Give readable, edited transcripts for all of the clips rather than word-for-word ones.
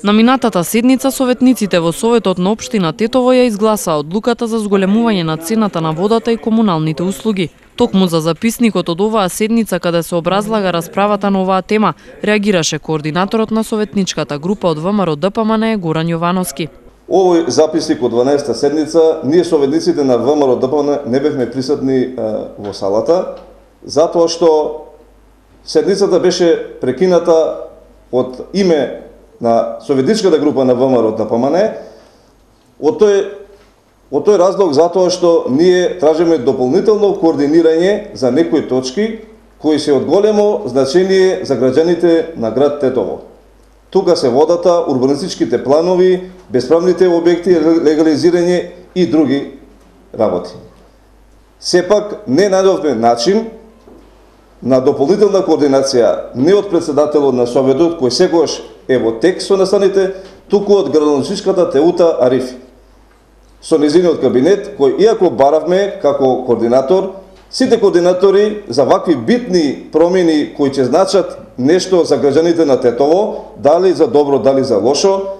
На минатата седница советниците во Советот на општина Тетово ја изгласаа одлуката за зголемување на цената на водата и комуналните услуги. Токму за записникот од оваа седница каде се образлага расправата на оваа тема, реагираше координаторот на советничката група од ВМРО ДПМН Горан Јовановски. Овој записник од 12-та седница, ние советниците на ВМРО ДПМН не бевме присутни во салата, затоа што седницата беше прекината од име на советничката група на ВМРО ДПМН, од тој разлог затоа што ние тражиме дополнително координирање за некои точки кои се од големо значение за граѓаните на град Тетово. Тука се водата, урбанистичките планови, бесправните објекти, легализирање и други работи. Сепак не најдовме начин на дополнителна координација не од председателот на Советот, кој секогаш е во тек со настаните, туку од градоначалничката Теута Арифи. Со незиниот кабинет, кој иако баравме како координатор, сите координатори за вакви битни промени кои ќе значат нешто за граѓаните на Тетово, дали за добро, дали за лошо,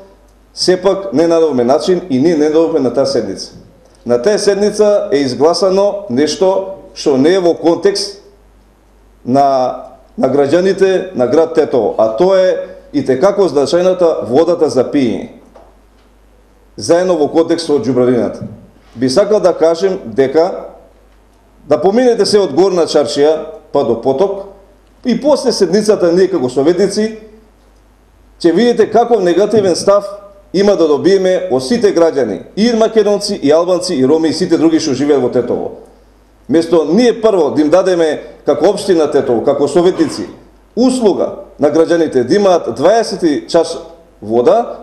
сепак не најдовме начин и ние не најдовме на таа седница. На таа седница е изгласано нешто што не е во контекст на граѓаните на град Тетово, а тоа е и текако значајната водата за пиење. Заедно во контекст со џубрарината. Би сакал да кажем дека да поминете се од Горна Чаршија па до Поток и после седницата ние како советници ќе видите каков негативен став има да добиеме од сите граѓани, и македонци, и албанци, и роми, и сите други што живеат во Тетово. Место ние прво да им дадеме како општина Тетово, како советници, услуга на граѓаните да имаат 20 час вода,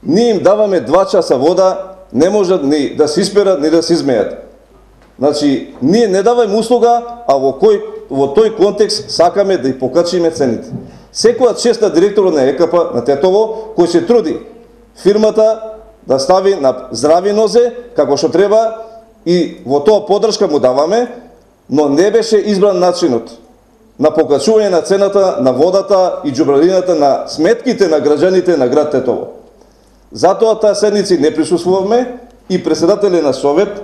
ние им даваме 2 часа вода, не можат ни да се исперат, ни да се измеат. Значи, ние не даваме услуга, а во тој контекст сакаме да и покачиме цените. Секоја честа директор на ЕКП на Тетово, кој се труди фирмата да стави на здрави нозе, како што треба, и во тоа поддршка му даваме, но не беше избран начинот на покачување на цената на водата и џубрарината на сметките на граѓаните на град Тетово. Затоа таа седници не присуствувавме и председателят на Совет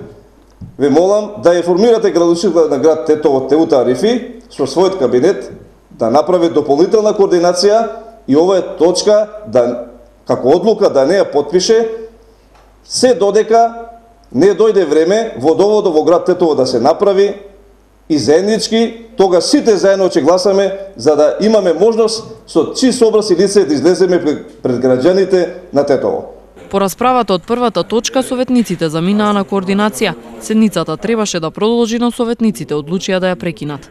ве молам да информирате градоначалникот на град Тетово Теута Арифи со својот кабинет да направи дополнителна координација и оваа точка да како одлука да не ја потпише се додека не дојде време водоводот во град Тетово да се направи и заеднички, тога сите заедно ќе гласаме за да имаме можност со чист образ и лице да излеземе пред граѓаните на Тетово. По расправата од првата точка, советниците заминаа на координација. Седницата требаше да продолжи, но советниците одлучија да ја прекинат.